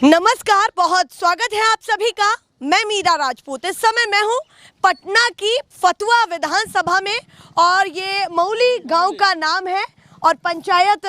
नमस्कार, बहुत स्वागत है आप सभी का। मैं मीरा राजपूत। इस समय मैं हूँ पटना की फतुहा विधानसभा में और ये मौली गांव का नाम है और पंचायत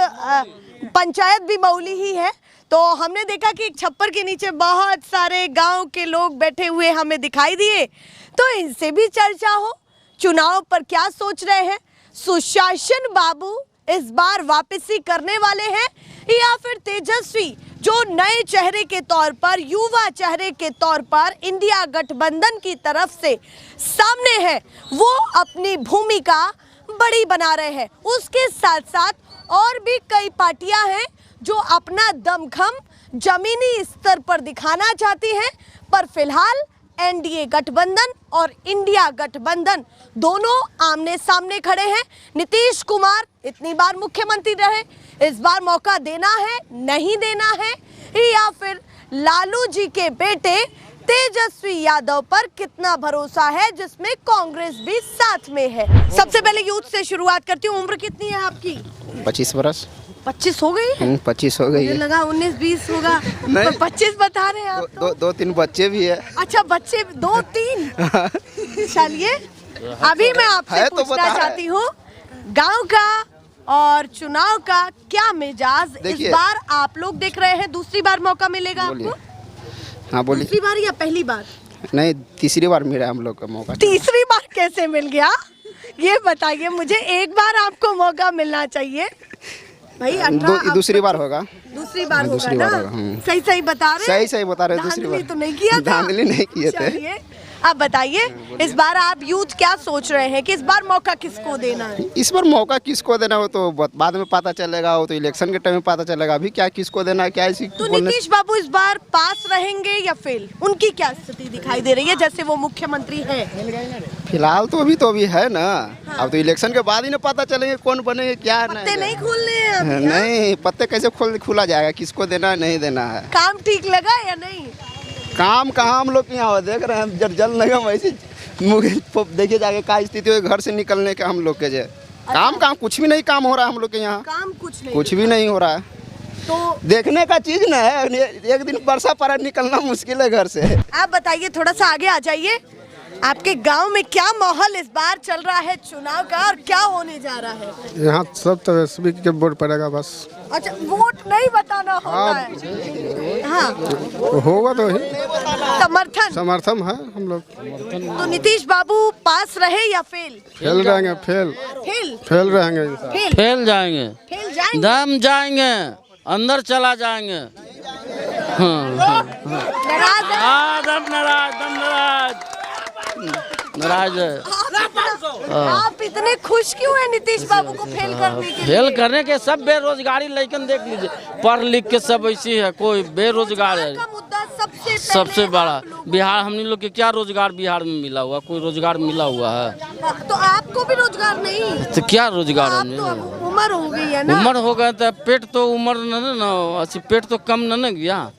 भी मौली ही है। तो हमने देखा कि एक छप्पर के नीचे बहुत सारे गांव के लोग बैठे हुए हमें दिखाई दिए, तो इनसे भी चर्चा हो। चुनाव पर क्या सोच रहे हैं? सुशासन बाबू इस बार वापसी करने वाले हैं या फिर तेजस्वी जो नए चेहरे के तौर पर, युवा चेहरे के तौर पर इंडिया गठबंधन की तरफ से सामने है, वो अपनी भूमिका बड़ी बना रहे हैं। उसके साथ साथ और भी कई पार्टियां हैं जो अपना दमखम जमीनी स्तर पर दिखाना चाहती हैं, पर फिलहाल एनडीए गठबंधन और इंडिया गठबंधन दोनों आमने सामने खड़े हैं। नीतीश कुमार इतनी बार मुख्यमंत्री रहे, इस बार मौका देना है, नहीं देना है, या फिर लालू जी के बेटे तेजस्वी यादव पर कितना भरोसा है, जिसमें कांग्रेस भी साथ में है। सबसे पहले यूथ से शुरुआत करती हूँ। उम्र कितनी है आपकी? 25 बरस। 25 हो गई? 25 हो गई है। लगा 19-20 होगा, पर 25 बता रहे हैं आप तो। दो तीन बच्चे भी है। अच्छा, बच्चे 2-3। चलिए, अभी मैं आपसे पूछना चाहती हूँ, गांव का और चुनाव का क्या मिजाज इस बार आप लोग देख रहे हैं? दूसरी बार मौका मिलेगा आपको? हाँ बोलिए। दूसरी बार या पहली बार? नहीं, तीसरी बार मिला हम लोग का मौका। तीसरी बार कैसे मिल गया, ये बताइए मुझे। एक बार आपको मौका मिलना चाहिए भाई। दूसरी बार होगा। दूसरी बार होगा ना? सही सही बता रहे? सही बता रहे। दूसरी बार तो नहीं किया था? धांधली नहीं किए थे। आप बताइए, इस बार आप यूथ क्या सोच रहे हैं कि इस बार मौका किसको देना है? इस बार मौका किसको देना हो तो बाद में पता चलेगा, वो तो इलेक्शन के टाइम में पता चलेगा। अभी क्या किसको देना है, क्या इसी तो नीतीश बाबू इस बार पास रहेंगे या फेल? उनकी क्या स्थिति दिखाई दे रही है, जैसे वो मुख्यमंत्री है? फिलहाल तो अभी है ना। हाँ। अब तो इलेक्शन के बाद ही ना पता चलेंगे कौन बनेंगे, क्या पत्ते नहीं खोलने हैं अभी? नहीं, पत्ते कैसे खुला जाएगा, किसको देना है नहीं देना है। काम ठीक लगा या नहीं? काम कहाँ हम लोग यहाँ देख रहे हैं, जब जल नहीं हम ऐसे देखिए जाके क्या स्थिति है घर से निकलने के हम लोग के। अच्छा। काम कुछ भी नहीं काम हो रहा है हम लोग के यहाँ। काम कुछ भी नहीं हो रहा है। तो देखने का चीज ना है। एक दिन बरसा पड़ा निकलना मुश्किल है घर से। आप बताइए, थोड़ा सा आगे आ जाइए। आपके गांव में क्या माहौल इस बार चल रहा है चुनाव का और क्या होने जा रहा है? यहाँ सब तेजस्वी के वोट पड़ेगा बस। अच्छा, वोट नहीं बताना होता है? हाँ, होगा तो ही समर्थन है हम लोग। तो नीतीश बाबू पास रहे या फेल? फेल रहेंगे। फेल रहेंगे। फेल जाएंगे। दम जाएंगे, अंदर चला जाएंगे। नाराज है। आप इतने खुश क्यों हैं नीतीश बाबू को फेल करने के लिए? फेल करने के सब बेरोजगारी लेकिन देख लीजिए, पढ़ लिख के सब ऐसी है, कोई बेरोजगार है। मुद्दा सबसे बड़ा बिहार, हम लोग के क्या रोजगार बिहार में मिला हुआ? कोई रोजगार मिला हुआ है? तो आपको भी रोजगार नहीं? तो क्या रोजगार है? तो उम्र हो गई है ना? उम्र हो गया तो पेट तो उम्र न पेट तो कम न गया।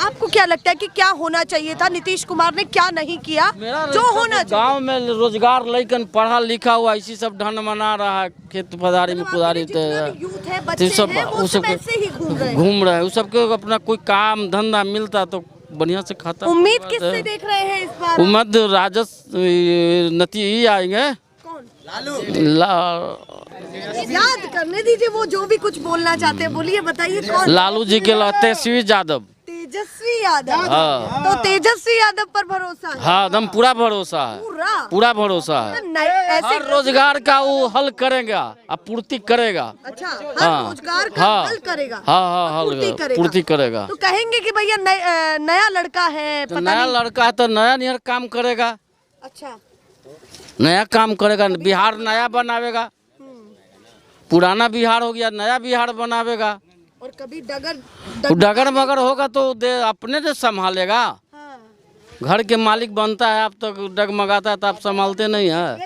आपको क्या लगता है कि क्या होना चाहिए था? नीतीश कुमार ने क्या नहीं किया जो होना चाहिए? गाँव में रोजगार लेकिन पढ़ा लिखा हुआ इसी सब ढंग मना रहा है, खेत पधारी में कुदारी सब घूम रहे हैं। उस सबके अपना कोई काम धंधा मिलता तो बढ़िया से खाता। उम्मीद किससे देख रहे हैं इस बार? उम्मीद राजस्व नती आएंगे। याद करने दीजिए, वो जो भी कुछ बोलना चाहते हैं बोलिए, बताइए कौन? लालू जी के तेजस्वी यादव। तेजस्वी यादव? हाँ। तो तेजस्वी यादव पर भरोसा है? हाँ, एकदम पूरा भरोसा है। पूरा भरोसा है। हर रोजगार का वो हल करेगा, पूर्ति करेगा। अच्छा, हर रोजगार का हल करेगा? हाँ, पूर्ति करेगा। तो कहेंगे कि भैया नया लड़का है, तो नया लड़का है तो नया नियर काम करेगा। अच्छा, नया काम करेगा, बिहार नया बनावेगा। पुराना बिहार हो गया, नया बिहार बनावेगा। और कभी डगर मगर होगा तो अपने से संभालेगा। हाँ। घर के मालिक बनता है, आप तो डगमगाता है तो आप संभालते नहीं है।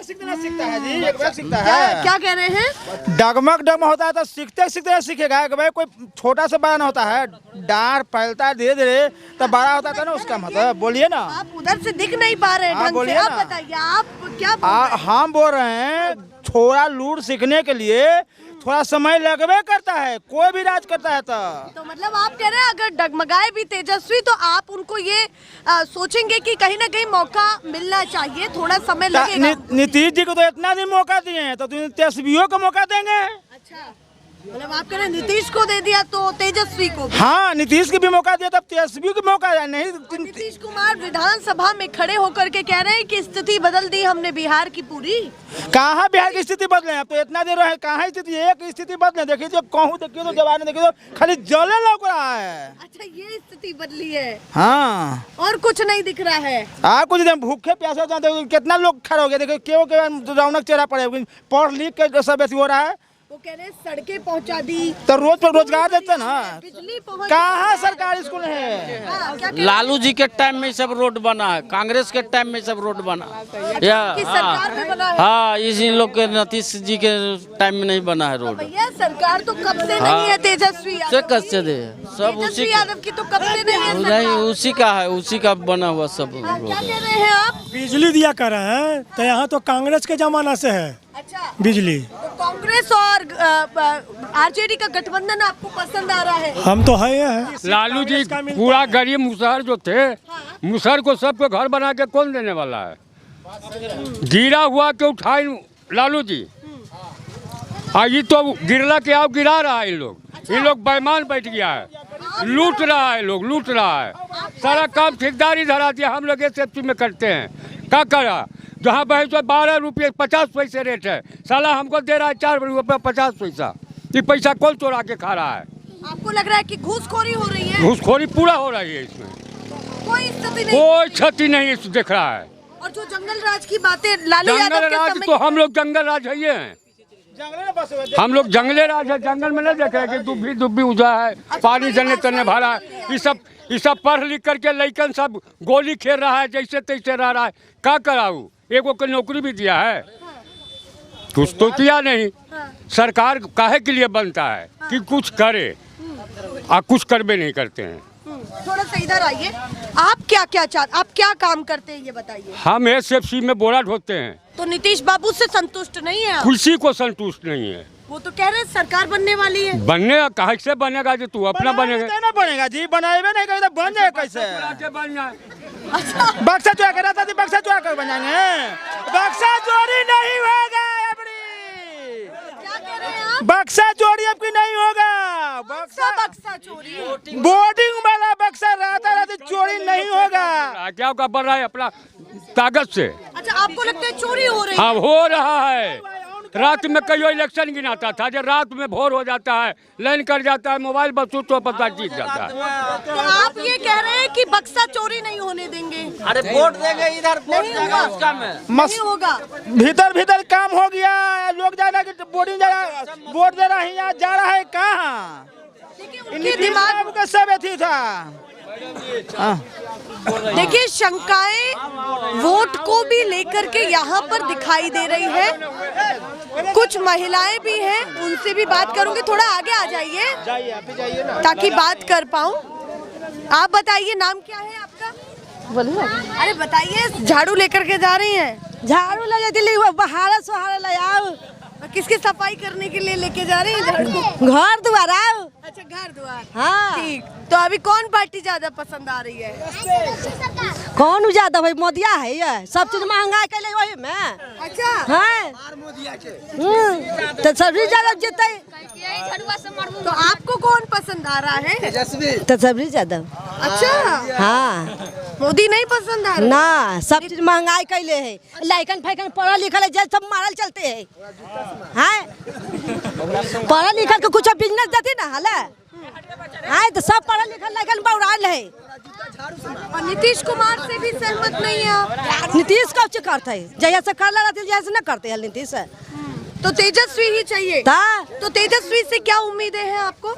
क्या कह रहे हैं? डगमग होता है तो सीखते सीखेगा। भाई कोई छोटा से बड़ा ना होता है, डांट फैलता है धीरे धीरे तो बड़ा होता था ना, उसका मतलब। बोलिए ना। आप उधर से दिख नहीं पा रहे हैं ढंग से। आप बताइए, आप क्या हम बोल रहे हैं, छोरा लूट सीखने के लिए थोड़ा समय लगवे करता है, कोई भी राज करता है तो मतलब आप कह रहे हैं अगर डगमगाए भी तेजस्वी तो आप उनको ये सोचेंगे कि कहीं ना कहीं मौका मिलना चाहिए, थोड़ा समय लगेगा। नीतीश जी को तो इतना दिन मौका दिए हैं तो तेजस्वियों को मौका देंगे। अच्छा, मतलब आप कह रहे हैं नीतीश को दे दिया तो तेजस्वी को भी। हाँ, नीतीश को भी मौका दिया तब तेजस्वी को मौका दिया नहीं। नीतीश कुमार विधानसभा में खड़े होकर के कह रहे हैं कि स्थिति बदल दी हमने बिहार की पूरी। कहाँ बिहार की स्थिति बदले? अब तो इतना देर रहे, कहाँ स्थिति एक स्थिति बदले? देखिए जो कहूँ देखिए तो जवान देखिए तो खाली जले लग रहा है। अच्छा, ये स्थिति बदली है। हाँ, और कुछ नहीं दिख रहा है। कुछ दिन भूखे प्यासे जाते, कितना लोग खड़े हो गए, देखिए क्यों रौनक चेहरा पड़े, पढ़ लिख के सब ऐसी हो रहा है। वो कह रहे हैं सड़कें पहुंचा दी तो रोज पर रोजगार देते ना, बिजली पहुंच कहाँ सरकारी स्कूल है? हाँ, क्या कह रहे हैं? लालू जी के टाइम में सब रोड बना है, कांग्रेस के टाइम में सब रोड बना या कि सरकार में बना है? हाँ, इसी लोग के नीतीश जी के टाइम में नहीं बना है रोड। भैया सरकार तो कब से नहीं है तेजस्वी से यादव कैसे दे सब उसी तेजस्वी यादव की तो कब से नहीं है नहीं, सरकार। उसी का है, उसी का बना हुआ सब हाँ, क्या रोड। कह रहे हैं आप? बिजली दिया कर रहे हैं तो यहाँ तो कांग्रेस के जमाना से है अच्छा, बिजली। तो कांग्रेस और आरजेडी का गठबंधन आपको पसंद आ रहा है? हम तो है लालू जी पूरा गरीब मुसहर जो थे, मुसहर को सबको घर बना के कौन देने वाला है? गिरा हुआ के उठाए लालू जी। ये तो गिरला के आप गिरा रहा है। इन लोग बेईमान बैठ गया है, लूट रहा है, लोग लूट रहा है। सारा काम ठेकेदारी धरा दिया, हम लोग एसएफसी में करते हैं। क्या करा? जहाँ बहस 12 रुपये 50 पैसे रेट है, साला हमको दे रहा है 4 रुपये 50 पैसा। ये पैसा कौन चोरा के खा रहा है? आपको लग रहा है कि घूसखोरी हो रही है? घूसखोरी पूरा हो रही है इसमें, कोई स्थिति नहीं। कोई क्षति नहीं दिख रहा है। और जो जंगल राज की बातें लालू यादव जंगल के राज समय तो हम लोग जंगल राज है, हम लोग जंगले राज है। जंगल में नहीं देख रहे कि दुब्बी उजा है, पानी जलने तलने भरा है। ये सब पढ़ लिख करके लइकन सब गोली खेल रहा है, जैसे तैसे रह रहा है। क्या कराऊ? एगो को नौकरी भी दिया है, कुछ तो किया नहीं। सरकार काहे के लिए बनता है कि कुछ करे, कुछ करबे नहीं करते हैं। थोड़ा सा इधर आइए। आप क्या काम करते हैं ये बताइए। हम एसएफसी में बोरा ढोते हैं। तो नीतीश बाबू से संतुष्ट नहीं है आप? किसी को संतुष्ट नहीं है। वो तो कह रहे हैं सरकार बनने वाली है। बनने कहाँ से बनेगा? जो तू अपना बनेगा ना बनेगा जी, बनाएगा नहीं कहीं तो बन जाए कैसे? बक्सा चुरा कर रहता थी, बक्सा चुरा कर बन जाएंगे। बक्सा चोरी नहीं होगा अपनी। क्या कह रहे हैं आप? बक्सा चोरी आपकी नहीं होगा। बक्सा चोरी, बोर्डिंग वाला बक्सा रहता चोरी नहीं होगा। क्या बढ़ रहा है अपना ताकत से? अच्छा, आपको लगता है चोरी हो रही है? हाँ, हो रहा है। रात में कई इलेक्शन गिनाता था, जब रात में भोर हो जाता है, लाइन कर जाता है, मोबाइल बस तो पता जीत जाता है। तो आप ये कह रहे हैं कि बक्सा चोरी नहीं होने देंगे? अरे वोट देंगे, इधर वोट देगा उसका में नहीं होगा। भीतर काम हो गया। लोग ज्यादा बोर्डिंग वोट दे रहा है, यहाँ जा रहा है कहाँ? उनके दिमाग का सब ऐसी था। देखिए, शंकाएं वोट को भी लेकर के यहाँ पर दिखाई दे रही है। कुछ महिलाएं भी हैं, उनसे भी बात करूंगी। थोड़ा आगे आ जाइए ताकि बात कर पाऊं। आप बताइए, नाम क्या है आपका? बोलिए। अरे बताइए, झाड़ू लेकर के जा रही हैं? झाड़ू ले जाती, बहारा सुहारा ले आओ। किसकी सफाई करने के लिए लेके जा रहे हैं झाड़ू? घर द्वार आओ। अच्छा, घर द्वार। हाँ, ठीक। तो अभी कौन पार्टी ज्यादा पसंद आ रही है? कौन ज्यादा भाई? मोदिया है ये, सब चीज महंगाई के लिए वही में। अच्छा, हाँ, तो सब्जी ज्यादा जीते। तो आपको कौन पसंद आ रहा है? तो सब्जी ज्यादा। अच्छा, हाँ, मोदी नहीं पसंद आ रहा? ना, सब चीज महंगाई कैले है। लाइकन फाइकन पढ़ा लिखल है, जब सब मारल चलते है। हाँ, पढ़ा लिखल के कुछ बिजनेस देती ना हाल है, तो सब पढ़ा लिखल लाइकन बौराल है। और नीतीश कुमार से भी सहमत नहीं है आप? नीतीश कब से करते है? जैसे कर रहते जैसे न करते हैं नीतीश। तो तेजस्वी ही चाहिए। तो तेजस्वी से क्या उम्मीदें हैं आपको?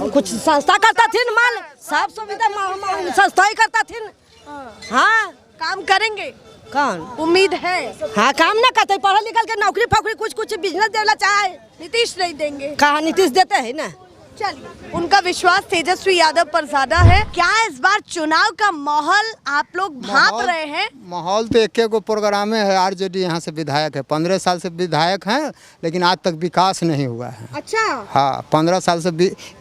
कुछ संस्था करता थी माल, सब सुविधा संस्था ही करता थी। हाँ, काम करेंगे? कौन उम्मीद है? हाँ, काम ना करते, पढ़ा लिखल के नौकरी फौकरी कुछ बिजनेस देना चाहे। नीतीश नहीं देंगे? कहा नीतीश देते है ना? चलिए, उनका विश्वास तेजस्वी यादव पर ज्यादा है। क्या इस बार चुनाव का माहौल आप लोग भांप रहे हैं? माहौल तो एक को प्रोग्राम है। आरजेडी यहाँ से विधायक है, 15 साल से विधायक हैं, लेकिन आज तक विकास नहीं हुआ है। अच्छा, हाँ, 15 साल से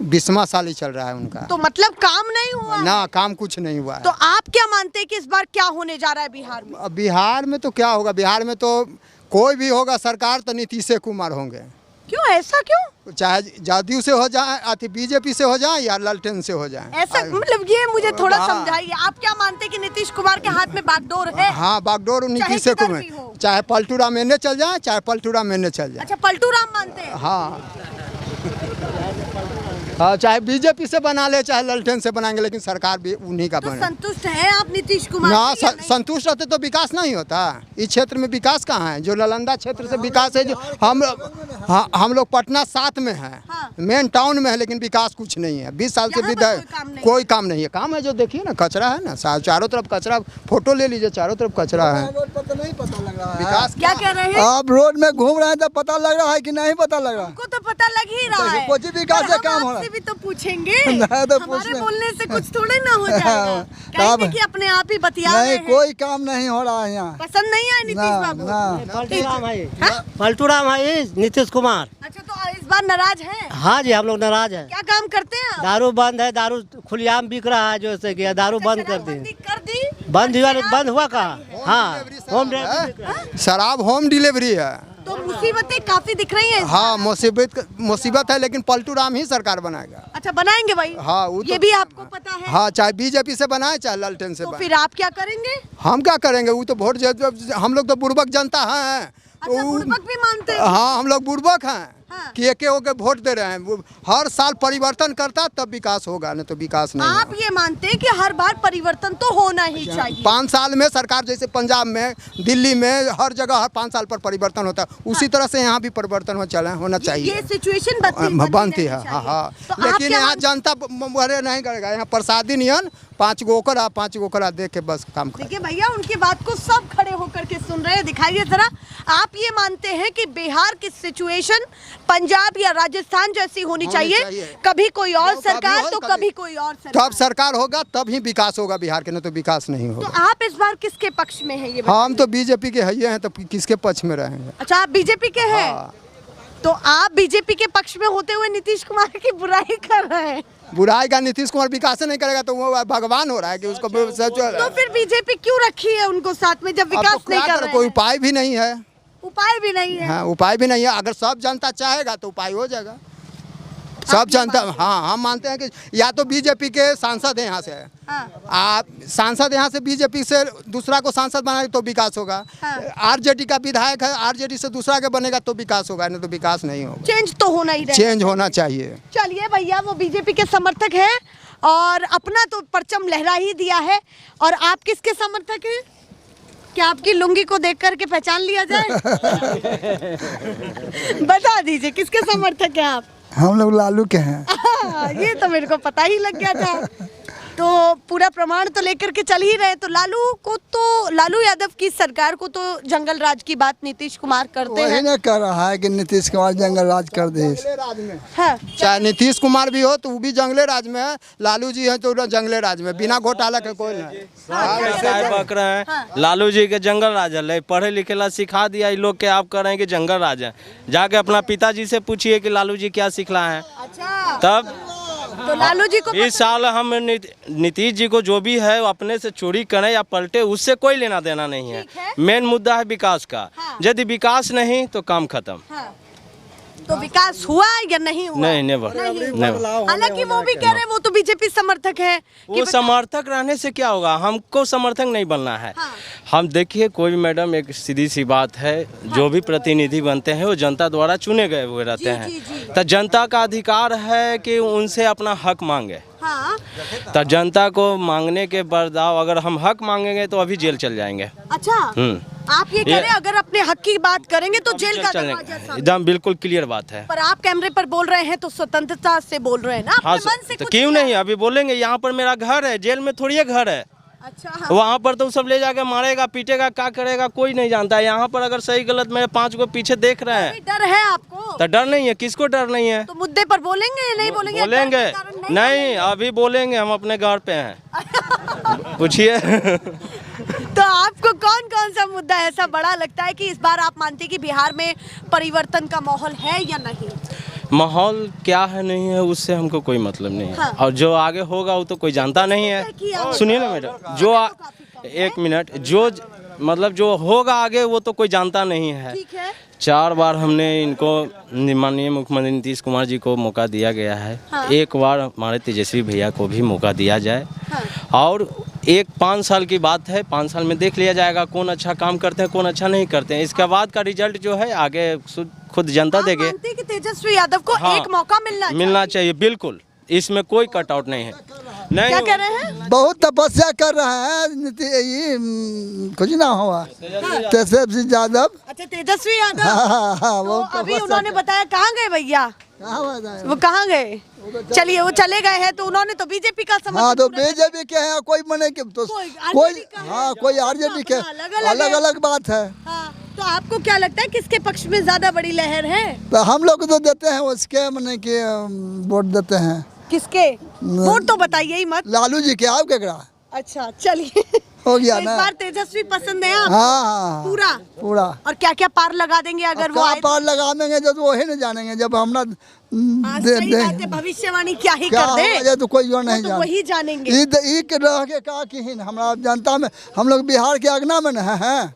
20वां साल ही चल रहा है उनका। तो मतलब काम नहीं हुआ ना, है? काम कुछ नहीं हुआ है। तो आप क्या मानते हैं कि इस बार क्या होने जा रहा है बिहार में? अब बिहार में तो क्या होगा, बिहार में तो कोई भी होगा सरकार तो नीतीश कुमार होंगे। क्यों, ऐसा क्यों? चाहे जदयू से हो जाए, अति बीजेपी से हो जाए या लालटेन से हो जाए। ऐसा मतलब ये मुझे थोड़ा समझाइए, आप क्या मानते हैं कि नीतीश कुमार के हाथ में बागडोर है? हाँ, बागडोर नीतीश कुमार, चाहे पलटू राम एने चल जाए, चाहे पलटू राम एने चल जाए। अच्छा, पलटू राम मानते हैं? हाँ, चाहे बीजेपी से बना ले, चाहे लालटेन से बनाएंगे, लेकिन सरकार भी उन्हीं का तो बने। संतुष्ट है आप नीतीश कुमार ना, से या नहीं? संतुष्ट रहते तो विकास नहीं होता। इस क्षेत्र में विकास कहाँ है? जो नालंदा क्षेत्र से विकास है, जो हम लोग पटना 7 में है, हाँ। मेन टाउन में है, लेकिन विकास कुछ नहीं है। 20 साल से यहाँ पर विधायक कोई काम नहीं है। काम है जो देखिए ना, कचरा है ना, चारों तरफ कचरा, फोटो ले लीजिए, चारों तरफ कचरा है। विकास क्या कह रहे हैं? आप रोड में घूम रहे हैं तो पता लग रहा है कि नहीं पता लग रहा? हमको तो पता लग ही रहा है। कुछ विकास पर से हम काम हो रहा है। आपसे भी तो पूछेंगे। नहीं तो हमारे पूछने- बोलने से कुछ थोड़े ना हो जाएगा। कहेंगे कि अपने आप ही बतिया रहे नहीं, हैं। कोई काम नहीं हो रहा है यहाँ। पसंद नहीं आए नीतीश ना, बाबू? ना। पलटू राम है नीतीश कुमार। अच्छा, तो इस बार नाराज हैं? हाँ जी, हम लोग नाराज हैं। क्या काम करते हैं आप? दारू बंद है, दारू खुलेआम बिक रहा है, जो से कि दारू बंद कर दी। शराबबंदी कर दी? बंद हुआ कहाँ? हाँ, होम डिलीवरी। शराब होम डिलीवरी है। तो मुसीबतें काफी दिख रही हैं इस हाँ, बार। मुसीबत है, लेकिन पलटू राम ही सरकार बनाएगा। अच्छा, बनाएंगे भाई? हाँ, वो ये तो- भी आपको पता है? हाँ, चाहे बीजेपी से बनाए, चाहे लालटेन से तो बनाए। फिर आप क्या करेंगे? हम क्या करेंगे? वो तो वोट हम लोग तो बुर्बक जनता हैं। अच्छा, बुड़बक भी मानते हैं? हाँ, हम लोग बुर्बक हैं। हाँ। कि एक होके वोट दे रहे हैं। वो हर साल परिवर्तन करता तब विकास होगा, नहीं तो विकास नहीं आप होगा। ये मानते हैं कि हर बार परिवर्तन तो होना ही चाहिए? 5 साल में सरकार, जैसे पंजाब में, दिल्ली में, हर जगह हर 5 साल पर परिवर्तन होता है, उसी तरह से यहाँ भी परिवर्तन होना चाहिए। ये सिचुएशन बनती है। हाँ, हाँ। लेकिन यहाँ जनता मरे नहीं करेगा। यहाँ प्रसादी नियन 5 गो ओकरा 5 गो ओकरा देख के बस काम कर। देखिए भैया, उनकी बात को सब खड़े होकर के सुन रहे हैं। दिखाइए जरा, आप ये मानते हैं कि बिहार की सिचुएशन पंजाब या राजस्थान जैसी होनी चाहिए? कभी कोई और सरकार तो कभी कोई और तब सरकार होगा, तब ही विकास होगा बिहार के, नहीं तो विकास नहीं तो होगा। आप इस बार किसके पक्ष में हैं ये बताइए? हम तो बीजेपी के हैं, तो किसके पक्ष में रहेंगे? अच्छा, आप बीजेपी के हैं? हाँ। तो आप बीजेपी के पक्ष में होते हुए नीतीश कुमार की बुराई कर रहे हैं? बुराई का नितीश कुमार विकास नहीं करेगा तो वो भगवान हो रहा है कि उसको तो फिर बीजेपी क्यों रखी है उनको साथ में जब विकास नहीं कर रहे कोई हैं? उपाय भी नहीं है। उपाय भी नहीं है? हाँ, उपाय भी नहीं है। अगर सब जनता चाहेगा तो उपाय हो जाएगा। सब जनता, हाँ, हम मानते हैं कि या तो बीजेपी के सांसद यहाँ से है, हाँ। आप सांसद यहाँ से बीजेपी से दूसरा को सांसद बनाए तो विकास होगा। हाँ। आरजेडी का विधायक है, आरजेडी से दूसरा के बनेगा तो विकास होगा, नहीं तो विकास नहीं होगा। चेंज तो होना ही रहेगा। चेंज होना चाहिए। चलिए भैया, वो बीजेपी के समर्थक है और अपना तो परचम लहरा ही दिया है। और आप किसके समर्थक हैं? क्या आपकी लुंगी को देख करके पहचान लिया जाए? बता दीजिए, किसके समर्थक हैं आप? हम लोग लालू के हैं। ये तो मेरे को पता ही लग गया था। तो पूरा प्रमाण तो लेकर के चल ही रहे। तो लालू यादव की सरकार को तो जंगल राज की बात नीतीश कुमार करते वही हैं। ना कर रहा है कि नीतीश कुमार जंगल राज कर दे। हाँ। चाहे नीतीश कुमार भी हो तो वो भी जंगले राज में है, लालू जी है तो जंगले राज में, बिना घोटाला के कोई नहीं। साहब बक रहे हैं लालू जी के जंगल राज है, पढ़े लिखे ला सिखा दिया इन लोग के, आप कह रहे हैं कि जंगल राज है। जाके अपना पिताजी से पूछिए कि लालू जी क्या सिखला है। अच्छा, तब तो लालू जी को इस साल हम नीतीश जी को जो भी है अपने से चोरी करें या पलटे, उससे कोई लेना देना नहीं है। मेन मुद्दा है विकास का। हाँ। यदि विकास नहीं तो काम खत्म। हाँ। तो विकास हुआ या नहीं हुआ? नहीं, नेवर। हालांकि वो भी कह रहे हैं वो तो बीजेपी समर्थक है। वो समर्थक रहने से क्या होगा, हमको समर्थक नहीं बनना है। हाँ। हम देखिए, कोई भी मैडम, एक सीधी सी बात है, जो भी प्रतिनिधि बनते हैं वो जनता द्वारा चुने गए हुए रहते हैं। तो जनता का अधिकार है कि उनसे अपना हक मांगे। हाँ। तो जनता को मांगने के बरदाव अगर हम हक मांगेंगे तो अभी जेल चल जाएंगे। अच्छा, आप ये कह रहे हैं अगर अपने हक की बात करेंगे तो जेल का दरवाजा सामने। एकदम बिल्कुल क्लियर बात है। पर आप कैमरे पर बोल रहे हैं तो स्वतंत्रता से बोल रहे हैं ना, हाँ, अपने मन से तो कुछ क्यों किया नहीं, अभी बोलेंगे यहाँ पर मेरा घर है, जेल में थोड़ी घर है। अच्छा वहाँ पर तो सब ले जाके मारेगा पीटेगा, क्या करेगा कोई नहीं जानता है। यहाँ पर अगर सही गलत मेरे 5 को पीछे देख रहे हैं। डर है आपको? तो डर नहीं है, किसको डर नहीं है? तो मुद्दे पर बोलेंगे नहीं बोलेंगे? बोलेंगे नहीं, अभी बोलेंगे, हम अपने घर पे हैं। पूछिए। तो आपको कौन कौन सा मुद्दा ऐसा बड़ा लगता है कि इस बार आप मानते हैं कि बिहार में परिवर्तन का माहौल है या नहीं? माहौल क्या है नहीं है उससे हमको कोई मतलब नहीं है। और जो आगे होगा वो तो कोई जानता नहीं है। सुनिए ना मैडम, एक मिनट, जो मतलब जो होगा आगे वो तो कोई जानता नहीं है। 4 बार हमने इनको माननीय मुख्यमंत्री नीतीश कुमार जी को मौका दिया गया है। एक बार हमारे तेजस्वी भैया को भी मौका दिया जाए। और 5 साल की बात है, 5 साल में देख लिया जाएगा कौन अच्छा काम करते हैं कौन अच्छा नहीं करते हैं। इसके बाद का रिजल्ट जो है आगे खुद जनता देगी। मानते हैं कि तेजस्वी यादव को एक मौका मिलना चाहिए। बिल्कुल, इसमें कोई कट आउट नहीं है। नहीं, क्या कह रहे हैं? बहुत तपस्या कर रहा है कुछ ना हुआ। तेजस्वी यादव। अच्छा, तेजस्वी यादव। वो अभी उन्होंने बताया कहाँ गए भैया? वो कहाँ गए? चलिए, वो चले गए हैं तो उन्होंने तो बीजेपी का समर्थन। हाँ, तो बीजेपी के हैं, कोई मने के तो कोई आरजेडी के, अलग अलग बात है। तो आपको क्या लगता है किसके पक्ष में ज्यादा बड़ी लहर है? तो हम लोग तो देते हैं उसके मने के वोट देते हैं। किसके वोट तो बताइए ही मत। लालू जी के, आप क्या? अच्छा, चलिए, हो गया तो ना। इस बार तेजस्वी पसंद है आपको? हाँ, पूरा। और क्या क्या पार लगा देंगे अगर वो आए? पार लगा देंगे जब वही नहीं जानेंगे, जब हम भविष्यवाणी क्या ही कर दे तो कोई और नहीं तो वही जानेंगे। रह के का की हमारा जनता में, हम लोग बिहार के अगना में हैं।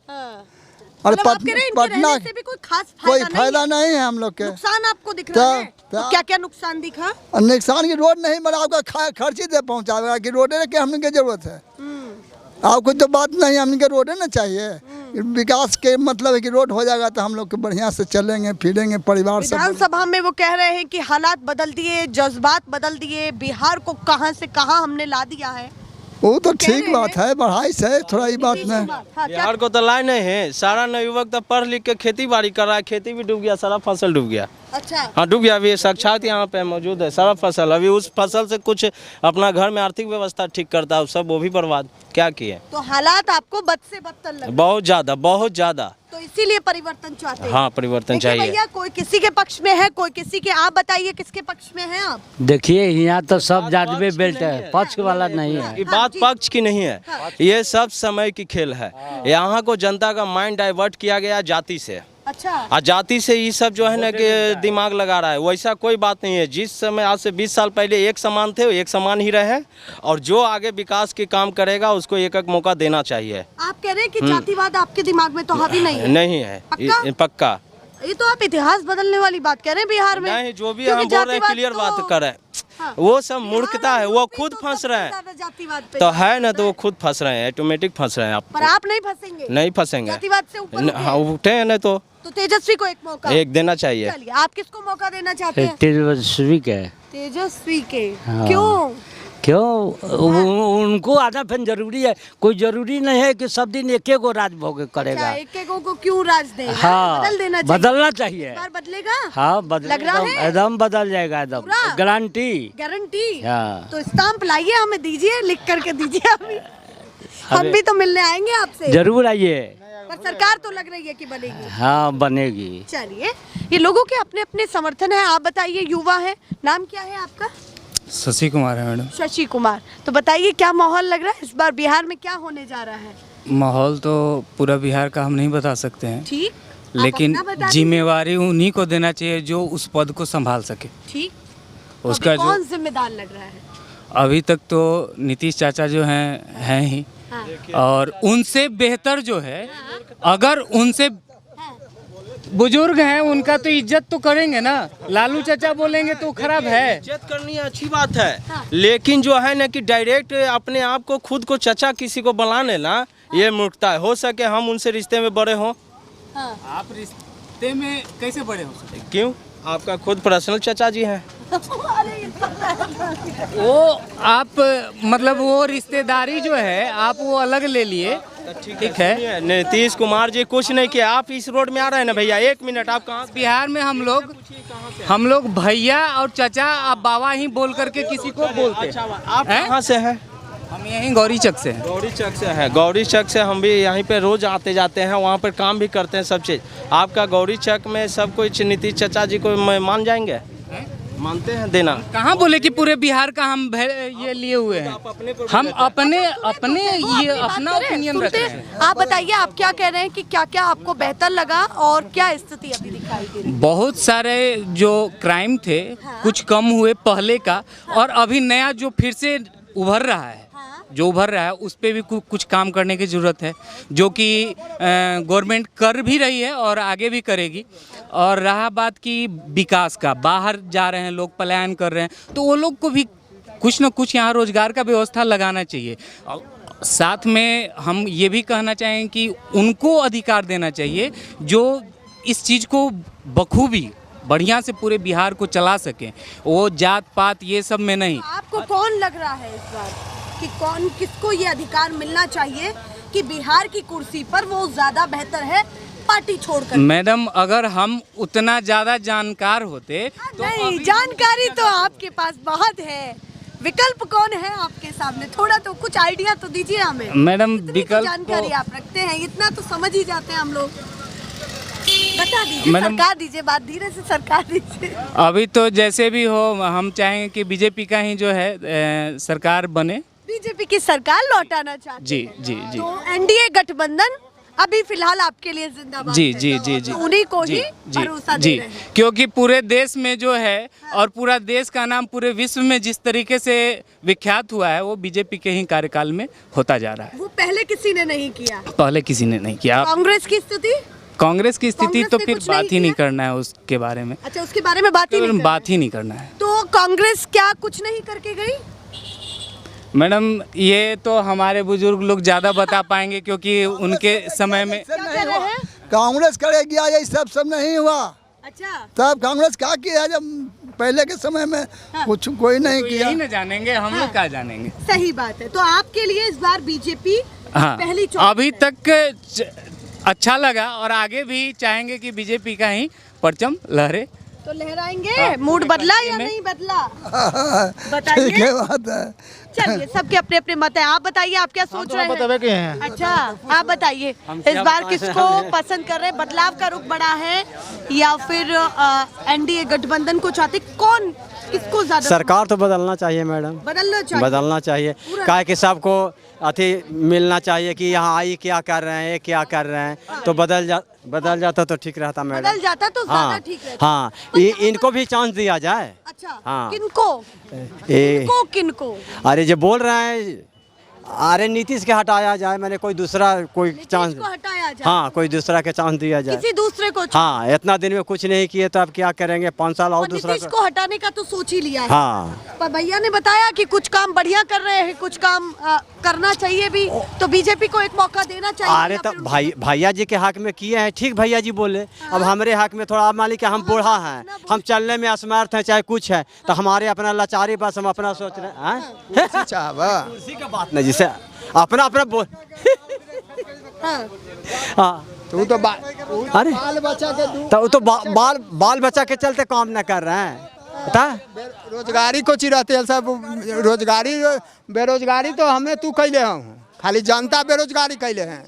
और पटना से भी कोई खास कोई फायदा नहीं है हम लोग के। नुकसान आपको दिख रहा है? तो क्या क्या नुकसान दिखा? नुकसान की रोड नहीं बना, आपका खर्च ही दे पहुँचावेगा कि रोडे के हमने की जरूरत है। आपको तो बात नहीं, हमने रोड ना चाहिए। विकास के मतलब है कि रोड हो जाएगा तो हम लोग बढ़िया से चलेंगे फिरेंगे परिवार से। विधानसभा में वो कह रहे हैं कि हालात बदल दिए, जज्बात बदल दिए, बिहार को कहां से कहां हमने ला दिया है। वो तो ठीक बात है, बढ़ाई से थोड़ा ही बात में। बिहार को तो लाए नहीं है। सारा नवयुवक तो पढ़ लिख के खेती बाड़ी कर रहा है, खेती भी डूब गया, सारा फसल डूब गया। अच्छा, हाँ डूब गया। अभी साक्षात यहाँ पे मौजूद है सारा फसल। अभी उस फसल से कुछ अपना घर में आर्थिक व्यवस्था ठीक करता है, सब वो भी बर्बाद क्या किए। तो हालात आपको बद से बदतर लगे? बहुत ज्यादा, बहुत ज्यादा। तो इसीलिए परिवर्तन चाहते हैं? हाँ, परिवर्तन चाहिए। भैया, कोई किसी के पक्ष में है, कोई किसी के, आप बताइए किसके पक्ष में है आप? देखिए, यहाँ तो सब जादवे बेल्ट है, पक्ष वाला नहीं है। ये बात पक्ष की नहीं है, ये सब समय की खेल है। यहाँ को जनता का माइंड डाइवर्ट किया गया जाति से। अच्छा, जाति से ये सब जो है ना कि दिमाग लगा रहा है। वैसा कोई बात नहीं है। जिस समय आज से 20 साल पहले एक समान थे, एक समान ही रहे। और जो आगे विकास के काम करेगा उसको एक एक मौका देना चाहिए। आप कह रहे हैं कि जातिवाद आपके दिमाग में तो हावी नहीं है? नहीं है, पक्का। ये तो आप इतिहास बदलने वाली बात कह रहे हैं बिहार में। नहीं, जो भी हम बोल रहे हैं क्लियर बात कर रहे हैं। वो सब मूर्खता है, वो खुद फंस रहे हैं। तो है ना, तो वो खुद फंस रहे हैं, ऑटोमेटिक फंस रहे हैं। पर आप नहीं फंसेंगे? नहीं फंसेंगे, जातिवाद से ऊपर हाँ उठे हैं। नहीं तो तेजस्वी को एक मौका एक देना चाहिए। चलिए, आप किसको मौका देना चाहते हैं? तेजस्वी के। तेजस्वी के? हाँ। क्यों? उनको आना फिर जरूरी है। कोई जरूरी नहीं है कि सब दिन एक को राज भोग करेगा। अच्छा, एक को क्यों राज देगा? हाँ, बदल देना चाहिए। बदलना चाहिए। इस बार बदलेगा? हाँ, लग रहा है एकदम बदल जाएगा, एकदम गारंटी। गारंटी? हाँ। तो स्टाम्प लाइए, हमें दीजिए, लिख करके दीजिए। हम भी तो मिलने आएंगे आपसे। जरूर आइए। पर सरकार तो लग रही है कि बनेगी। हाँ, बनेगी। चलिए, ये लोगों के अपने अपने समर्थन है। आप बताइए, युवा है, नाम क्या है आपका? शशि कुमार है मैडम। शशि कुमार, तो बताइए क्या माहौल लग रहा है इस बार बिहार में, क्या होने जा रहा है? माहौल तो पूरा बिहार का हम नहीं बता सकते हैं, ठीक, लेकिन जिम्मेवारी उन्हीं को देना चाहिए जो उस पद को संभाल सके। ठीक, उसका जो कौन जिम्मेदार लग रहा है? अभी तक तो नीतीश चाचा जो हैं ही। हाँ। और उनसे बेहतर जो है, अगर उनसे बुजुर्ग हैं उनका तो इज्जत तो करेंगे ना। लालू चाचा बोलेंगे तो खराब है। इज्जत करनी अच्छी बात है, लेकिन जो है ना कि डायरेक्ट अपने आप को खुद को चाचा किसी को बुला लेना, ये मूर्खता है। हो सके हम उनसे रिश्ते में बड़े हों। आप रिश्ते में कैसे बड़े हो सकते? क्यों? आपका खुद पर्सनल चाचा जी हैं। वो आप मतलब वो रिश्तेदारी जो है आप वो अलग ले लिए, ठीक है। नीतीश कुमार जी कुछ नहीं किया। आप इस रोड में आ रहे हैं ना भैया, 1 मिनट, आप कहाँ? बिहार में हम लोग भैया और चाचा आप बाबा ही बोल करके किसी को बोलते हैं। आप कहाँ से हैं? हम यहीं गौरी चक से हैं। गौरी चक से है। गौरी चक से हम भी यहीं पे रोज आते जाते हैं, वहाँ पर काम भी करते हैं सब चीज़। आपका गौरी चक में सब कुछ नीतीश चाचा जी को मान जाएंगे? मानते हैं देना? कहाँ बोले कि पूरे बिहार का हम ये लिए हुए हैं। हम अपने ये अपना ओपिनियन रखते हैं। आप बताइए, आप क्या कह रहे हैं कि क्या क्या आपको बेहतर लगा और क्या स्थिति अभी दिखाई दे रही है? बहुत सारे जो क्राइम थे कुछ कम हुए पहले का, और अभी नया जो फिर से उभर रहा है, उस पे भी कुछ काम करने की ज़रूरत है, जो कि गवर्नमेंट कर भी रही है और आगे भी करेगी। और रहा बात की विकास का, बाहर जा रहे हैं लोग, पलायन कर रहे हैं, तो वो लोग को भी कुछ ना कुछ यहाँ रोजगार का व्यवस्था लगाना चाहिए। और साथ में हम ये भी कहना चाहेंगे कि उनको अधिकार देना चाहिए जो इस चीज़ को बखूबी बढ़िया से पूरे बिहार को चला सकें, वो जात पात ये सब में नहीं। आपको कौन लग रहा है इस बार कि कौन, किसको ये अधिकार मिलना चाहिए कि बिहार की कुर्सी पर वो ज्यादा बेहतर है पार्टी छोड़कर? मैडम, अगर हम उतना ज़्यादा जानकार होते तो नहीं, जानकारी तो आपके पास बहुत है, विकल्प कौन है आपके सामने? थोड़ा तो कुछ आइडिया तो दीजिए हमें। मैडम, विकल्प जानकारी आप रखते हैं, इतना तो समझ ही जाते हैं हम लोग। बता दीजिए, सरकार दीजिए, बात धीरे से सरकार दीजिए। अभी तो जैसे भी हो, हम चाहेंगे कि बीजेपी का ही जो है सरकार बने। बीजेपी की सरकार लौटाना चाहते जी हैं। जी जी। तो एनडीए गठबंधन अभी फिलहाल आपके लिए जिंदाबाद जी है। जी जी जी। तो उन्हीं को ही भरोसा दे रहे हैं। क्योंकि पूरे देश में जो है और पूरा देश का नाम पूरे विश्व में जिस तरीके से विख्यात हुआ है, वो बीजेपी के ही कार्यकाल में होता जा रहा है। वो पहले किसी ने नहीं किया। पहले किसी ने नहीं किया। कांग्रेस की स्थिति? कांग्रेस की स्थिति तो फिर बात ही नहीं करना है उसके बारे में। अच्छा, उसके बारे में बात ही नहीं करना है। तो कांग्रेस क्या कुछ नहीं करके गई? मैडम, ये तो हमारे बुजुर्ग लोग ज़्यादा बता पाएंगे, क्योंकि उनके समय में कांग्रेस करेगी, ये सब नहीं हुआ। अच्छा, तब कांग्रेस क्या किया जब पहले के समय में? कुछ कोई नहीं किया। यही न जानेंगे हम लोग, क्या जानेंगे। सही बात है। तो आपके लिए इस बार बीजेपी पहली चॉइस अभी तक अच्छा लगा, और आगे भी चाहेंगे कि बीजेपी का ही परचम लहरे। तो लहराएंगे। मूड बदला या नहीं बदला? बताइए। क्या बात है। चलिए, सबके अपने अपने मत है। आप बताइए, आप क्या सोच रहे हैं? अच्छा, आप बताइए, इस बार किसको पसंद कर रहे हैं? बदलाव का रुख बढ़ा है या फिर एनडीए गठबंधन को चाहते? कौन, किसको ज्यादा? सरकार तो बदलना चाहिए मैडम, बदलना चाहिए। क्या कि सबको अथी मिलना चाहिए कि यहाँ आई क्या कर रहे हैं, ये क्या कर रहे हैं, तो बदल जाता तो ठीक रहता मैडम। बदल जाता तो ज्यादा ठीक रहता। हाँ, इनको भी चांस दिया जाए। अच्छा, हाँ। किनको? अरे जो बोल रहे हैं, अरे नीतीश के हटाया जाए, मैंने कोई दूसरा कोई चांस हटाया जाए। हाँ, कोई दूसरा के चांस दिया जाए, किसी दूसरे को। हाँ, इतना दिन में कुछ नहीं किए तो अब क्या करेंगे? 5 साल और दूसरा को हटाने का तो सोच ही लिया है। हाँ, पर भैया ने बताया कि कुछ काम बढ़िया कर रहे हैं, कुछ काम करना चाहिए भी, तो बीजेपी को एक मौका देना चाहिए। अरे तो भैया जी के हक में किए हैं, ठीक भैया जी बोले। अब हमारे हक में थोड़ा, मान लीजिए हम बूढ़ा हैं, हम चलने में असमर्थ हैं, चाहे कुछ है, तो हमारे अपना लाचारी, बस हम अपना सोच रहे हैं। कुर्सी का बात नहीं, जिसे अपना बोल। हाँ, तो अरे तो बाल बच्चा के चलते काम न कर रहे हैं। बता, रोजगारी को चिराते हैं सब। रोजगारी बेरोजगारी तो हमें तू कैले हूँ, खाली जनता बेरोजगारी कैले हैं।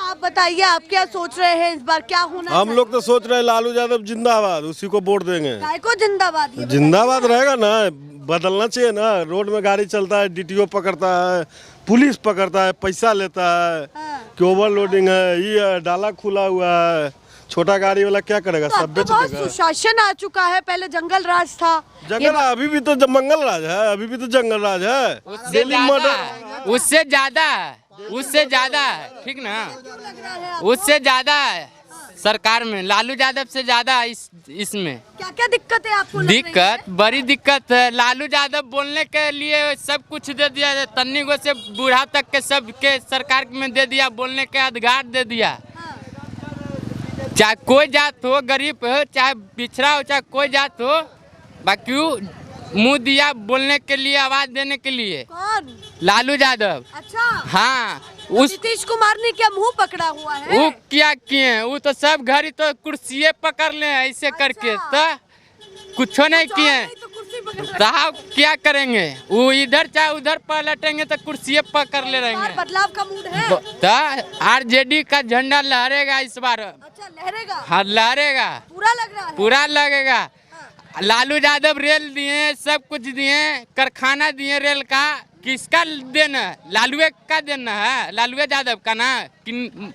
आप बताइए, आप क्या सोच रहे हैं इस बार क्या होना? हम लोग तो सोच रहे हैं लालू यादव जिंदाबाद, उसी को वोट देंगे। काय को जिंदाबाद? जिंदाबाद रहेगा ना, बदलना चाहिए ना। रोड में गाड़ी चलता है, डीटीओ पकड़ता है, पुलिस पकड़ता है, पैसा लेता है कि ओवरलोडिंग है, ये डाला खुला हुआ है। छोटा गाड़ी वाला क्या करेगा? सब बेच देगा। सुशासन आ चुका है, पहले जंगल राज था। जंगल अभी भी तो मंगल राज है, अभी भी तो जंगल राज है। उससे ज्यादा है, ठीक ना? उससे ज्यादा है सरकार में, लालू यादव से ज्यादा इसमें। क्या क्या दिक्कत है आपको? बड़ी दिक्कत है। लालू यादव बोलने के लिए सब कुछ दे दिया, तन्नी गो से बूढ़ा तक के सब के सरकार में दे दिया, बोलने के अधिकार दे दिया। चाहे कोई जात हो, गरीब हो, चाहे पिछड़ा हो, चाहे कोई जात हो, बाकी मुंह दिया बोलने के लिए, आवाज देने के लिए। कौन? लालू यादव। अच्छा, हाँ। नीतीश कुमार ने क्या मुंह पकड़ा हुआ है? वो क्या किए? वो तो सब घड़ी तो कुर्सिये पकड़ ले ऐसे करके, तो कुछ नहीं किए। साहब क्या करेंगे, वो इधर चाहे उधर पलटेंगे तो कुर्सी पकड़ ले रहेंगे। बदलाव का मूड है तो आरजेडी का झंडा लहरेगा इस बार। अच्छा, लहरेगा, हाँ लहरेगा, पूरा लग रहा है, पूरा लगेगा। लालू यादव रेल दिए, सब कुछ दिए, कारखाना दिए रेल का, किसका देना है? लालू का देना है, लालू यादव का ना कि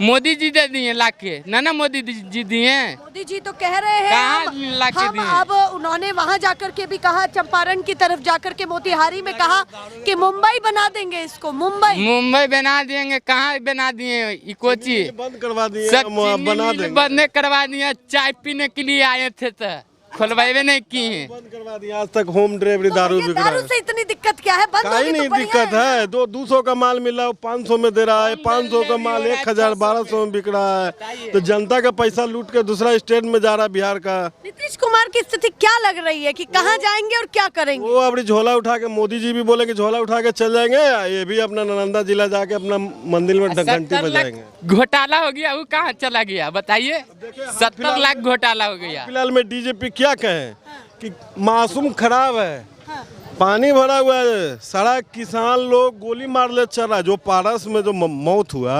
मोदी जी दे दिए लाके? ना मोदी जी दिए। मोदी जी तो कह रहे हैं कहाँ लाके दिए? अब उन्होंने वहां जाकर के भी कहा, चंपारण की तरफ जाकर के मोतिहारी में कहा कि मुंबई बना देंगे इसको, मुंबई बना देंगे। कहाँ बना दिए? कोची बंद करवा दिए, सब बना देंगे। बंद करवा दिए। चाय पीने के लिए आए थे तो खुलवाए नहीं किए, बंद करवा दिया। आज तक होम डिलीवरी दारू बिक रहा है। दारू से इतनी दिक्कत क्या है? बंद कहीं नहीं दिक्कत है। 200 का माल मिल रहा है, 500 में दे रहा है। 500 का माल 1000 1200 में बिक रहा है। तो जनता का पैसा लूट के दूसरा स्टेट में जा रहा है बिहार का। नीतीश कुमार की स्थिति क्या लग रही है कि कहाँ जाएंगे और क्या करेंगे? वो अपनी झोला उठा के, मोदी जी भी बोले कि झोला उठा के चल जाएंगे, ये भी अपना नालंदा जिला जाके अपना मंदिर में घंटी बजाएंगे। घोटाला हो गया, वो कहाँ चला गया बताइए? 70 लाख घोटाला हो गया। फिलहाल में डीजीपी क्या कहें कि मासूम खराब है, पानी भरा हुआ है, सारा किसान लोग गोली मार ले चल रहा है। जो पारस में जो मौत हुआ,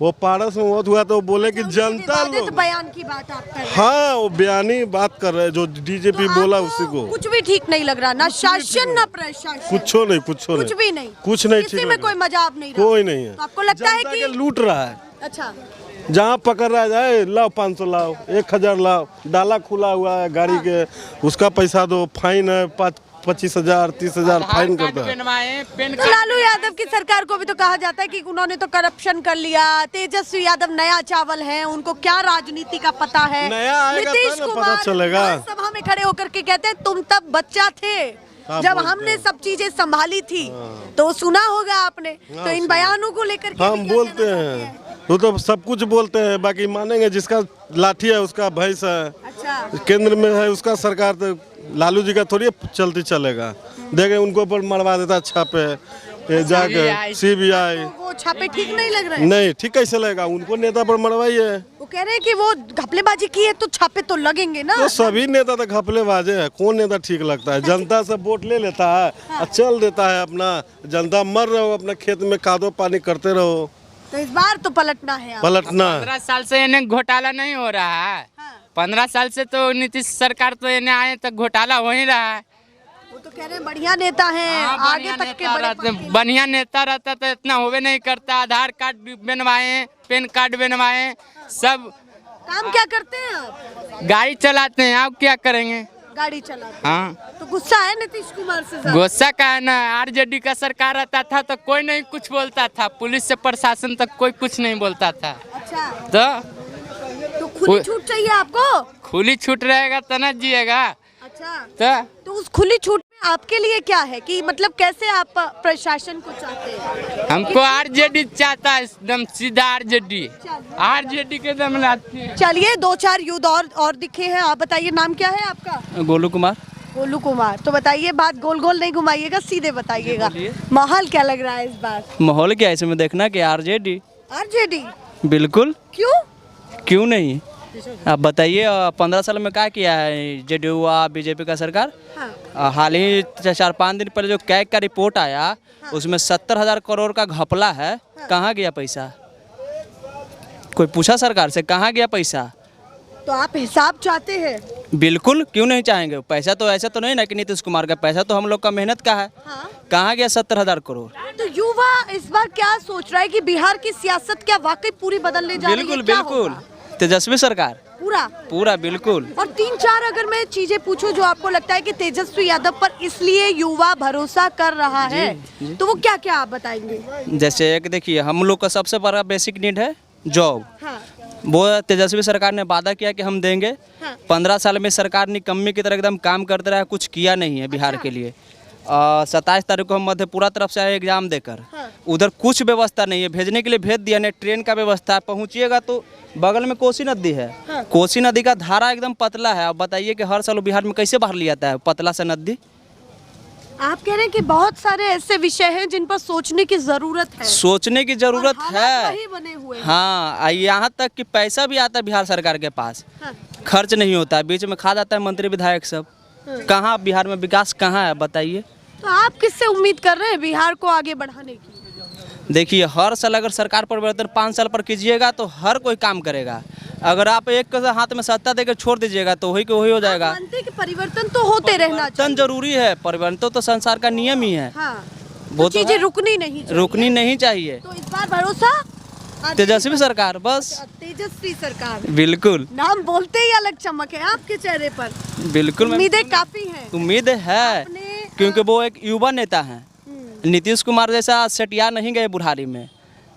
वो पारस में मौत हुआ तो बोले कि जनता लोग, बयान की बात आप कर रहे हैं। हाँ वो बयानी बात कर रहे हैं, जो डीजीपी बोला उसी को। कुछ भी ठीक नहीं लग रहा, ना शासन ना प्रशासन, कुछ नहीं, कुछ भी नहीं, कुछ नहीं, किसी में कोई मजाक नहीं, कोई नहीं है। तो आपको लगता है कि लूट रहा है? अच्छा, जहाँ पकड़ रहा जाए, लाओ 500 लाओ, 1000 लाओ, डाला खुला हुआ है गाड़ी के, उसका पैसा दो, फाइन है 25,000 30,000 फाइन करता है। तो लालू यादव की सरकार को भी तो कहा जाता है कि उन्होंने तो करप्शन कर लिया। तेजस्वी यादव नया चावल है, उनको क्या राजनीति का पता है? नीतीश कुमार सभा में खड़े होकर के कहते हैं तुम तब बच्चा थे जब हमने सब चीजें संभाली थी, तो सुना होगा आपने। तो इन बयानों को लेकर हम बोलते हैं, वो तो सब कुछ बोलते हैं, बाकी मानेंगे जिसका लाठी है उसका भैंस है। अच्छा, केंद्र में है उसका सरकार, तो लालू जी का थोड़ी चलती चलेगा। देखे उनको पर मरवा देता छापे जाकर CBI। वो छापे ठीक नहीं लग रहे? नहीं ठीक कैसे लगेगा? उनको नेता पर मरवाइए। वो कह रहे हैं कि वो घपलेबाजी की है तो छापे तो लगेंगे ना। तो सभी नेता तो घपलेबाजे हैं, कौन नेता ठीक लगता है? जनता से वोट ले लेता है और चल देता है अपना। जनता मर रहो, अपने खेत में कादो पानी करते रहो। तो इस बार तो पलटना है, पलटना। 15 साल से इन्हें घोटाला नहीं हो रहा है। 15 साल से तो नीतीश सरकार तो इन्हें आए तक घोटाला हो ही रहा है। वो तो कह रहे हैं बढ़िया नेता हैं, आगे तक के बड़े बढ़िया नेता रहता तो इतना होवे नहीं करता। आधार कार्ड बनवाए, पैन कार्ड बनवाए, सब काम क्या करते हैं आप? गाड़ी चलाते हैं। आप क्या करेंगे? गाड़ी चलाते। हाँ, तो गुस्सा है नीतीश कुमार से? गुस्सा का है ना। आरजेडी का सरकार रहता था तो कोई नहीं कुछ बोलता था, पुलिस से प्रशासन तक कोई कुछ नहीं बोलता था। अच्छा, तो खुली छूट चाहिए आपको? खुली छूट रहेगा तो ना जिएगा। अच्छा, तो उस खुली छूट में आपके लिए क्या है कि मतलब कैसे आप प्रशासन को चाहते हैं? हमको आरजेडी चाहता है, एकदम सीधा आरजेडी के दम लाती है। चलिए, 2-4 युद्ध और दिखे हैं। आप बताइए, नाम क्या है आपका? गोलू कुमार। गोलू कुमार। तो बताइए, बात गोल गोल नहीं घुमाइएगा, सीधे बताइएगा, माहौल क्या लग रहा है इस बार? माहौल क्या है इसमें देखना कि आरजेडी। बिल्कुल। क्यों नहीं? आप बताइए, 15 साल में क्या किया है जेडीयू व बीजेपी का सरकार? हाँ। हाल ही 4-5 दिन पहले जो कैग का रिपोर्ट आया, उसमें 70,000 करोड़ का घपला है। हाँ। कहाँ गया पैसा? कोई पूछा सरकार से कहाँ गया पैसा? तो आप हिसाब चाहते हैं? बिल्कुल, क्यों नहीं चाहेंगे? पैसा तो ऐसा तो नहीं ना कि नीतीश कुमार का पैसा तो हम लोग का मेहनत का है। हाँ? कहाँ गया 70,000 करोड़? तो युवा इस बार क्या सोच रहा है कि बिहार की सियासत क्या वाकई पूरी बदलने जा रही है? बिल्कुल बिल्कुल, तेजस्वी सरकार पूरा बिल्कुल। और 3-4 अगर मैं चीजें पूछूं जो आपको लगता है कि तेजस्वी यादव पर इसलिए युवा भरोसा कर रहा है, तो वो क्या क्या आप बताएंगे? जैसे एक देखिए, हम लोग का सबसे बड़ा बेसिक नीड है जॉब। हाँ। वो तेजस्वी सरकार ने वादा किया कि हम देंगे। हाँ। 15 साल में सरकार निकम्मी की तरह एकदम काम करते रहा, कुछ किया नहीं है बिहार के लिए। 27 तारीख को हम मधेपुरा तरफ से आए एग्जाम देकर। हाँ। उधर कुछ व्यवस्था नहीं है, भेजने के लिए भेज दिया, नहीं ट्रेन का व्यवस्था है। पहुँचिएगा तो बगल में कोसी नदी है। हाँ। कोसी नदी का धारा एकदम पतला है। अब बताइए कि हर साल बिहार में कैसे बाहर लिया जाता है पतला से नदी? आप कह रहे हैं कि बहुत सारे ऐसे विषय हैं जिन पर सोचने की जरूरत है। सोचने की जरूरत है। वही बने हुए हैं। हाँ, यहाँ तक कि पैसा भी आता है बिहार सरकार के पास। हाँ। खर्च नहीं होता है, बीच में खा जाता है मंत्री विधायक सब। कहाँ बिहार में विकास कहाँ है बताइए। तो आप किससे उम्मीद कर रहे हैं बिहार को आगे बढ़ाने की? देखिए हर साल अगर सरकार परिवर्तन 5 साल पर कीजिएगा तो हर कोई काम करेगा। अगर आप एक हाथ में सत्ता देकर छोड़ दीजिएगा तो वही के वही हो जाएगा। आप मानते हैं कि परिवर्तन तो होते रहना चाहिए? परिवर्तन जरूरी है, परिवर्तन तो संसार का नियम ही है। हाँ, वो तो चीजें रुकनी नहीं चाहिए। रुकनी नहीं चाहिए। तो इस बार भरोसा तेजस्वी सरकार, बस तेजस्वी सरकार। बिल्कुल, नाम बोलते ही अलग चमक है आपके चेहरे पर। बिल्कुल उम्मीदें काफी हैं। उम्मीद है क्योंकि वो एक युवा नेता है। नीतीश कुमार जैसा सटिया नहीं गए बुढ़ारी में।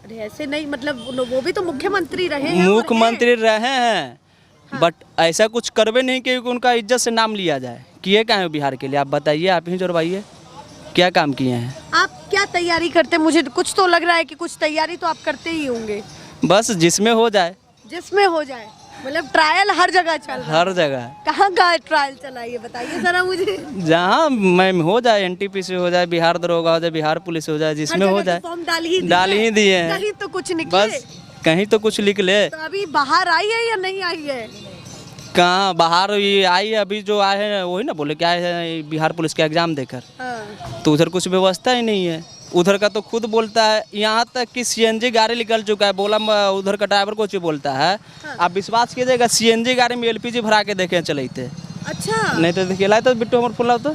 अरे ऐसे नहीं, मतलब वो भी तो मुख्यमंत्री रहे हैं। मुख्यमंत्री रहे हैं बट ऐसा कुछ करवे नहीं कि उनका इज्जत से नाम लिया जाए। किए क्या है बिहार के लिए आप बताइए, आप ही जोड़वाइए क्या काम किए हैं। आप क्या तैयारी करते हैं? मुझे कुछ तो लग रहा है कि कुछ तैयारी तो आप करते ही होंगे। बस जिसमें हो जाए। जिसमें हो जाए मतलब ट्रायल हर जगह चल रहा है। हर जगह। कहाँ कहाँ ट्रायल चला है ये बताइए जरा मुझे। जहाँ मैम हो जाए, NTPC हो जाए, बिहार दरोगा हो जाए, बिहार पुलिस हो जाए, जिसमें हो जाए। फॉर्म डाल ही दिए हैं। कहीं तो कुछ निकले। बस कहीं तो कुछ निकले। तो अभी बाहर आई है या नहीं आई है? कहाँ बाहर ये आई है? अभी जो आए हैं वही ना बोले क्या है बिहार पुलिस का एग्जाम देकर। तो उधर कुछ व्यवस्था ही नहीं है। उधर का तो खुद बोलता है, यहाँ तक कि CNG गाड़ी निकल चुका है। बोला उधर का ड्राइवर को बोलता है। आप विश्वास कीजिएगा CNG गाड़ी में LPG भरा के देखे चले थे। अच्छा, नहीं तो देखिए लाए तो बिट्टू हमारे फुला तो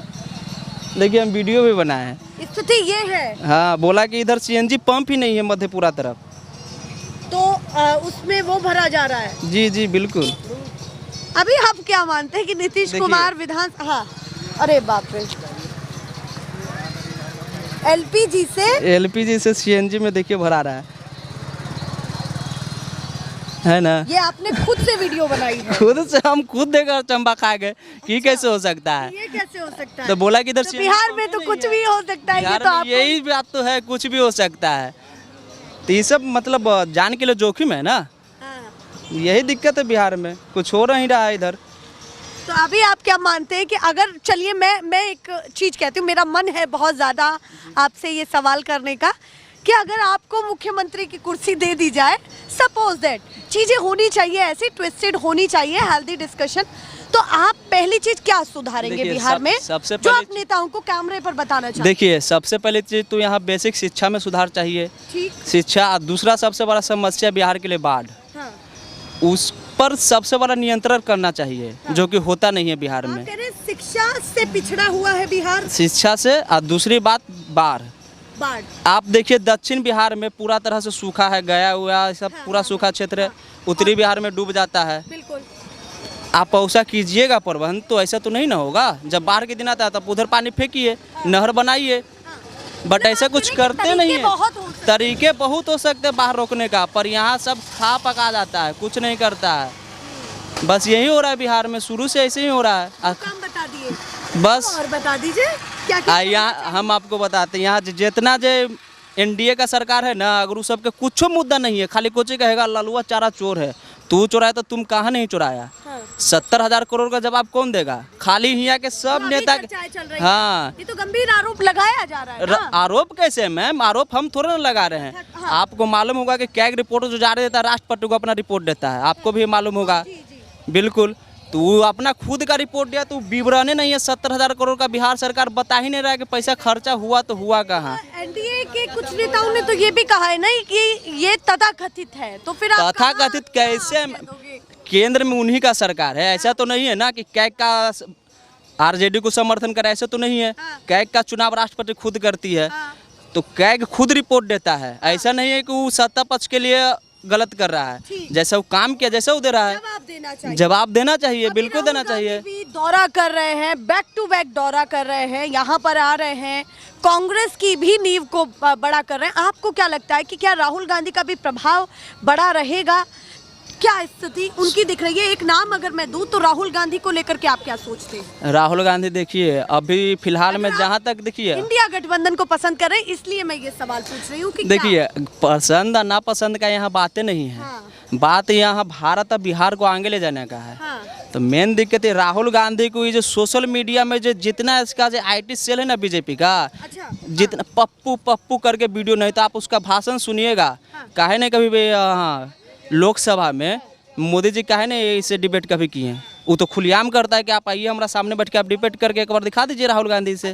देखिए हम वीडियो भी बनाए हैं। स्थिति ये है। हाँ, बोला कि इधर CNG पंप ही नहीं है मधेपुरा तरफ। तो उसमें वो भरा जा रहा है। जी जी बिल्कुल। अभी आप क्या मानते हैं कि नीतीश कुमार विधान, हाँ अरे बाप रे, LPG से CNG में देखिए भरा रहा है ना। ये आपने खुद से वीडियो बनाई है? खुद से, हम खुद देखकर चंबा खा गए कि कैसे हो सकता है। ये कैसे हो सकता है? तो बोला कि इधर तो बिहार में तो कुछ भी हो सकता है। ये तो आपको यही बात तो है, कुछ भी हो सकता है। तो ये सब मतलब जान के लिए जोखिम है ना। यही दिक्कत है बिहार में, कुछ हो नहीं रहा है इधर। तो अभी आप क्या मानते हैं कि अगर, चलिए मैं एक चीज़ कहती हूँ, मेरा मन है बहुत ज़्यादा आपसे ये सवाल करने का कि अगर आपको मुख्यमंत्री की कुर्सी दे दी जाए, सपोज दैट, चीज़ें होनी चाहिए ऐसी, ट्विस्टेड होनी चाहिए, हेल्दी डिस्कशन, तो आप पहली चीज़ क्या सुधारेंगे बिहार में सबसे जो आप नेताओं को कैमरे पर बताना चाहते हैं? देखिए सबसे पहली चीज़ तो यहाँ बेसिक शिक्षा में सुधार चाहिए। शिक्षा। दूसरा सबसे बड़ा समस्या बिहार के लिए बाढ़, उस पर सबसे बड़ा नियंत्रण करना चाहिए। जो कि होता नहीं है बिहार में। शिक्षा से पिछड़ा हुआ है बिहार। शिक्षा से। और दूसरी बात बाढ़। आप देखिए दक्षिण बिहार में पूरा तरह से सूखा है, गया हुआ सब पूरा सूखा क्षेत्र है। उत्तरी बिहार में डूब जाता है। बिल्कुल। आप ऐसा कीजिएगा प्रबंध तो ऐसा तो नहीं ना होगा। जब बाढ़ के दिन आता है तब उधर पानी फेंकिए, नहर बनाइए, बट ऐसा कुछ करते नहीं है। तरीके बहुत हो सकते हैं बाहर रोकने का, पर यहाँ सब खा पका जाता है, कुछ नहीं करता है। बस यही हो रहा है बिहार में, शुरू से ऐसे ही हो रहा है। काम बता दिए बस और बता दीजिए क्या यहाँ हम आपको बताते हैं। यहाँ जितना जो NDA का सरकार है ना, अगर उस सबके कुछ मुद्दा नहीं है, खाली कुछ कहेगा ललुआ चारा चोर है, तू चुराया तो तुम कहाँ नहीं चुराया। 70,000 करोड़ का जवाब कौन देगा? खाली यहाँ के सब नेता। हाँ, ये तो गंभीर आरोप लगाया जा रहा है ना। आरोप कैसे मैम? आरोप हम थोड़ा ना लगा रहे हैं। आपको मालूम होगा कि कैग रिपोर्ट जो जारी देता है, राष्ट्रपति को अपना रिपोर्ट देता है, आपको भी मालूम होगा। बिल्कुल। तू अपना खुद का रिपोर्ट दिया, तू विवरण नहीं है। 70,000 करोड़ का बिहार सरकार बता ही नहीं रहा है कि पैसा खर्चा हुआ तो हुआ कहाँ। NDA के कुछ नेताओं ने तो ये भी कहा है ना कि ये तथाकथित है, तो फिर आप तथाकथित कैसे? केंद्र में उन्हीं का सरकार है, ऐसा तो नहीं है ना कि कैग का RJD को समर्थन करे, ऐसा तो नहीं है। कैग का चुनाव राष्ट्रपति खुद करती है, तो कैग खुद रिपोर्ट देता है। ऐसा नहीं है कि वो सत्ता पक्ष के लिए गलत कर रहा है। जैसा वो काम किया जैसा वो दे रहा है, जवाब देना चाहिए। बिल्कुल देना चाहिए। दौरा कर रहे हैं, बैक टू बैक दौरा कर रहे हैं, यहाँ पर आ रहे हैं, कांग्रेस की भी नींव को बड़ा कर रहे हैं। आपको क्या लगता है कि क्या राहुल गांधी का भी प्रभाव बड़ा रहेगा? क्या स्थिति उनकी दिख रही है? एक नाम अगर मैं दूं तो राहुल गांधी को लेकर के आप क्या सोचते हैं? राहुल गांधी देखिए अभी फिलहाल में जहाँ तक देखिए इंडिया गठबंधन को पसंद कर रहे हैं, इसलिए मैं ये सवाल पूछ रही हूँ कि देखिए पसंद और नापसंद का यहाँ बातें नहीं है। बात यहाँ भारत और बिहार को आगे ले जाने का है। तो मेन दिक्कत है राहुल गांधी को ये जो सोशल मीडिया में जो जितना इसका जो IT सेल है ना बीजेपी का, जितना पप्पू पप्पू करके वीडियो, नहीं तो आप उसका भाषण सुनिएगा। काहे नहीं कभी लोकसभा में मोदी जी काहे ने इससे डिबेट कभी किए हैं? वो तो खुलेआम करता है कि आप आइए हमारा सामने बैठ के आप डिबेट करके एक बार दिखा दीजिए राहुल गांधी से।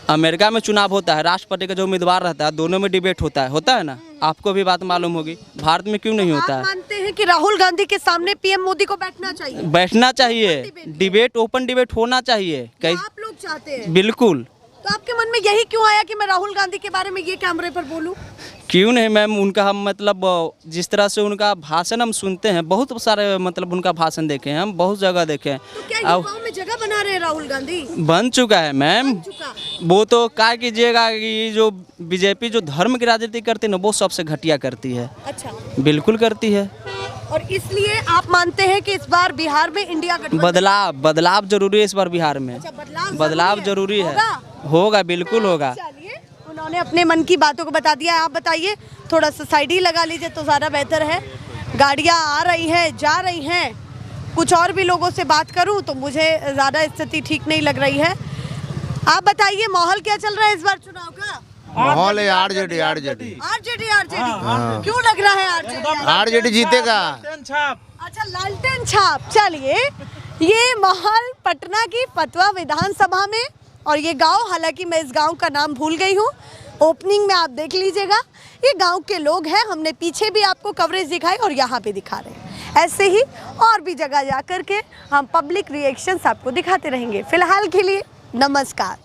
अमेरिका में चुनाव होता है, राष्ट्रपति का जो उम्मीदवार रहता है दोनों में डिबेट होता है ना, आपको भी बात मालूम होगी। भारत में क्यों नहीं होता है? मानते हैं कि राहुल गांधी के सामने पीएम मोदी को बैठना चाहिए? डिबेट ओपन डिबेट होना चाहिए। आप लोग चाहते हैं? बिल्कुल। तो आपके मन में यही क्यों आया कि मैं राहुल गांधी के बारे में ये कैमरे पर बोलूं? क्यों नहीं मैम, उनका हम मतलब जिस तरह से उनका भाषण हम सुनते हैं, बहुत सारे मतलब उनका भाषण देखे हैं हम, बहुत जगह देखे हैं। तो क्या युवाओं में जगह बना रहे हैं राहुल गांधी? बन चुका है मैम। वो तो क्या कीजिएगा कि जो बीजेपी जो धर्म की राजनीति करती है ना, वो सबसे घटिया करती है। अच्छा। बिल्कुल करती है। और इसलिए आप मानते हैं कि इस बार बिहार में इंडिया गठबंधन बदलाव जरूरी है इस बार बिहार में। बदलाव जरूरी है। होगा, बिल्कुल होगा। उन्होंने अपने मन की बातों को बता दिया। आप बताइए, थोड़ा सा साइड ही लगा लीजिए तो ज़्यादा बेहतर है। गाड़ियाँ आ रही हैं, जा रही हैं। कुछ और भी लोगों से बात करूं तो मुझे ज़्यादा स्थिति ठीक नहीं लग रही है। आप बताइए माहौल क्या चल रहा है इस बार चुनाव का? माहौल है आरजेडी। क्यों लग रहा है आरजेडी जीतेगा? अच्छा, लालटेन छाप। चलिए, ये माहौल पटना की फतवा विधानसभा में, और ये गांव, हालांकि मैं इस गांव का नाम भूल गई हूँ, ओपनिंग में आप देख लीजिएगा। ये गांव के लोग हैं, हमने पीछे भी आपको कवरेज दिखाई और यहाँ पे दिखा रहे हैं। ऐसे ही और भी जगह जा कर के हम पब्लिक रिएक्शंस आपको दिखाते रहेंगे। फिलहाल के लिए नमस्कार।